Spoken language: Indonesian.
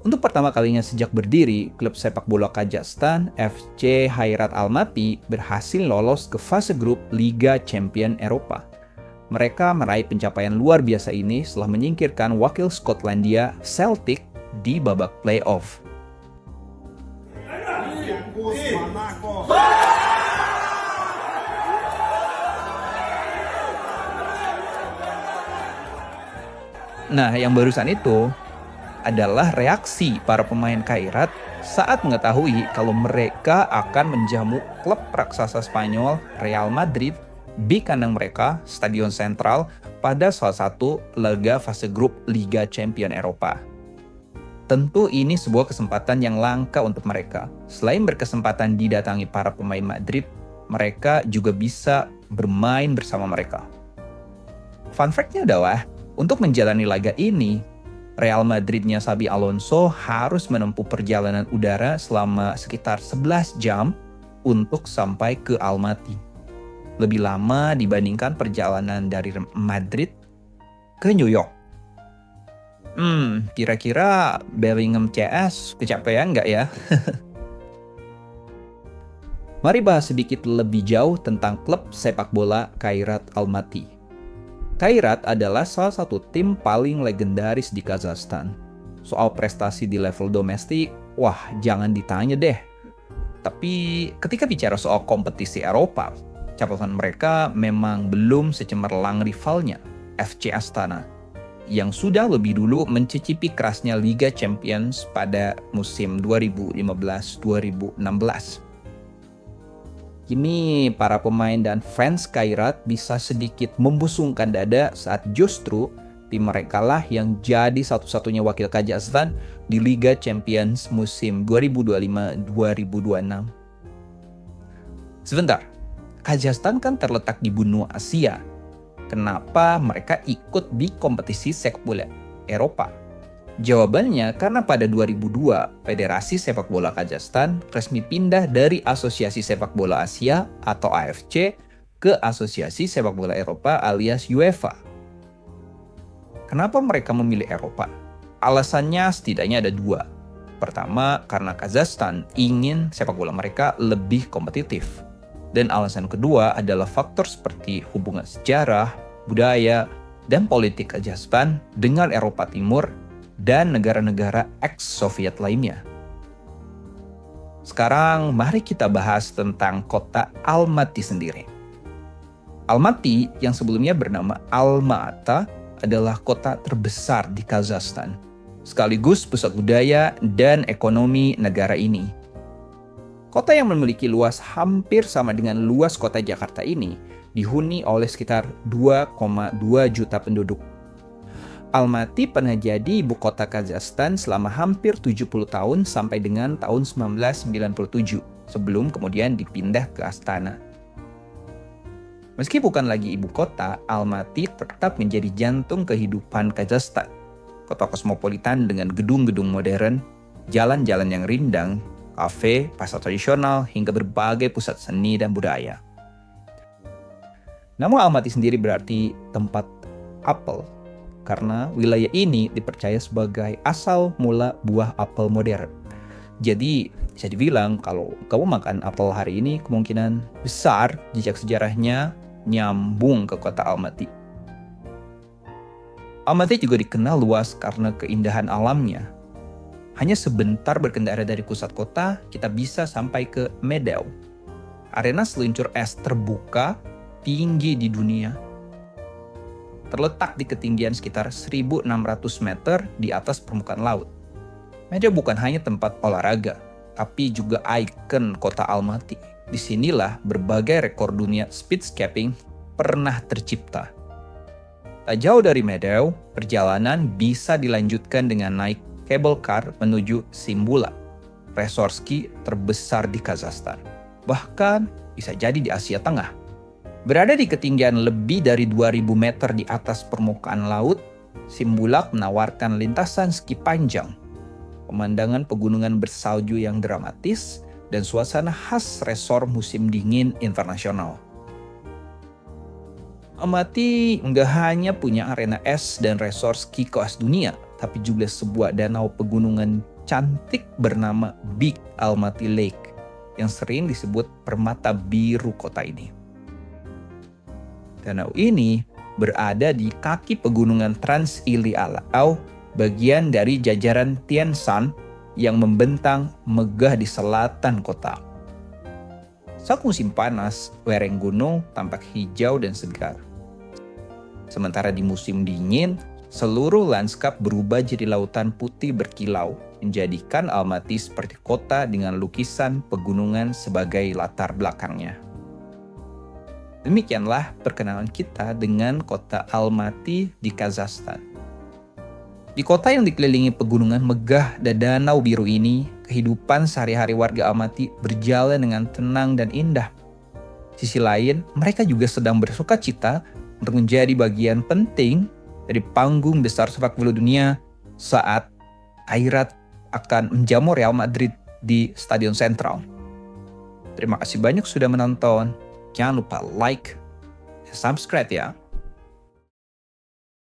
Untuk pertama kalinya sejak berdiri, klub sepak bola Kazakhstan, FC Hayrat Almaty, berhasil lolos ke fase grup Liga Champion Eropa. Mereka meraih pencapaian luar biasa ini setelah menyingkirkan wakil Skotlandia Celtic di babak playoff. Nah, yang barusan itu adalah reaksi para pemain Kairat saat mengetahui kalau mereka akan menjamu klub raksasa Spanyol Real Madrid di kandang mereka, Stadion Sentral, pada salah satu laga fase grup Liga Champion Eropa. Tentu ini sebuah kesempatan yang langka untuk mereka. Selain berkesempatan didatangi para pemain Madrid, mereka juga bisa bermain bersama mereka. Fun fact-nya adalah, untuk menjalani laga ini, Real Madridnya Xabi Alonso harus menempuh perjalanan udara selama sekitar 11 jam untuk sampai ke Almaty. Lebih lama dibandingkan perjalanan dari Madrid ke New York. Kira-kira Bellingham CS kecapean nggak ya? Mari bahas sedikit lebih jauh tentang klub sepak bola Kairat Almaty. Kairat adalah salah satu tim paling legendaris di Kazakhstan. Soal prestasi di level domestik, wah jangan ditanya deh. Tapi ketika bicara soal kompetisi Eropa, catatan mereka memang belum secemerlang rivalnya, FC Astana, yang sudah lebih dulu mencicipi kerasnya Liga Champions pada musim 2015-2016. Kini para pemain dan fans Kairat bisa sedikit membusungkan dada saat justru tim mereka lah yang jadi satu-satunya wakil Kazakhstan di Liga Champions musim 2025-2026. Sebentar, Kazakhstan kan terletak di benua Asia. Kenapa mereka ikut di kompetisi sepak bola Eropa? Jawabannya karena pada 2002, Federasi Sepak Bola Kazakhstan resmi pindah dari Asosiasi Sepak Bola Asia atau AFC ke Asosiasi Sepak Bola Eropa alias UEFA. Kenapa mereka memilih Eropa? Alasannya setidaknya ada dua. Pertama, karena Kazakhstan ingin sepak bola mereka lebih kompetitif. Dan alasan kedua adalah faktor seperti hubungan sejarah, budaya, dan politik Kazakhstan dengan Eropa Timur dan negara-negara ex-Soviet lainnya. Sekarang mari kita bahas tentang kota Almaty sendiri. Almaty yang sebelumnya bernama Alma-Ata adalah kota terbesar di Kazakhstan, sekaligus pusat budaya dan ekonomi negara ini. Kota yang memiliki luas hampir sama dengan luas kota Jakarta ini dihuni oleh sekitar 2,2 juta penduduk. Almaty pernah jadi ibu kota Kazakhstan selama hampir 70 tahun sampai dengan tahun 1997, sebelum kemudian dipindah ke Astana. Meski bukan lagi ibu kota, Almaty tetap menjadi jantung kehidupan Kazakhstan. Kota kosmopolitan dengan gedung-gedung modern, jalan-jalan yang rindang, kafe, pasar tradisional, hingga berbagai pusat seni dan budaya. Namun Almaty sendiri berarti tempat apel, karena wilayah ini dipercaya sebagai asal mula buah apel modern. Jadi, bisa dibilang kalau kamu makan apel hari ini, kemungkinan besar jejak sejarahnya nyambung ke kota Almaty. Almaty juga dikenal luas karena keindahan alamnya. Hanya sebentar berkendara dari pusat kota, kita bisa sampai ke Medel, arena seluncur es terbuka tinggi di dunia. Terletak di ketinggian sekitar 1.600 meter di atas permukaan laut. Medel bukan hanya tempat olahraga, tapi juga ikon kota Almaty. Disinilah berbagai rekor dunia speedscaping pernah tercipta. Tak jauh dari Medel, perjalanan bisa dilanjutkan dengan naik cable car menuju Simbula, resort ski terbesar di Kazakhstan. Bahkan bisa jadi di Asia Tengah. Berada di ketinggian lebih dari 2.000 meter di atas permukaan laut, Simbulak menawarkan lintasan ski panjang, pemandangan pegunungan bersalju yang dramatis, dan suasana khas resor musim dingin internasional. Almaty nggak hanya punya arena es dan resor ski kelas dunia, tapi juga sebuah danau pegunungan cantik bernama Big Almaty Lake yang sering disebut permata biru kota ini. Danau ini berada di kaki pegunungan Trans Ili Alau, bagian dari jajaran Tian Shan yang membentang megah di selatan kota. Saat musim panas, lereng gunung tampak hijau dan segar. Sementara di musim dingin, seluruh lanskap berubah jadi lautan putih berkilau, menjadikan Almaty seperti kota dengan lukisan pegunungan sebagai latar belakangnya. Demikianlah perkenalan kita dengan kota Almaty di Kazakhstan. Di kota yang dikelilingi pegunungan megah dan danau biru ini, kehidupan sehari-hari warga Almaty berjalan dengan tenang dan indah. Sisi lain, mereka juga sedang bersuka cita untuk menjadi bagian penting dari panggung besar sepak bola dunia saat Airat akan menjamu Real Madrid di Stadion Sentral. Terima kasih banyak sudah menonton. Jangan lupa like dan subscribe ya.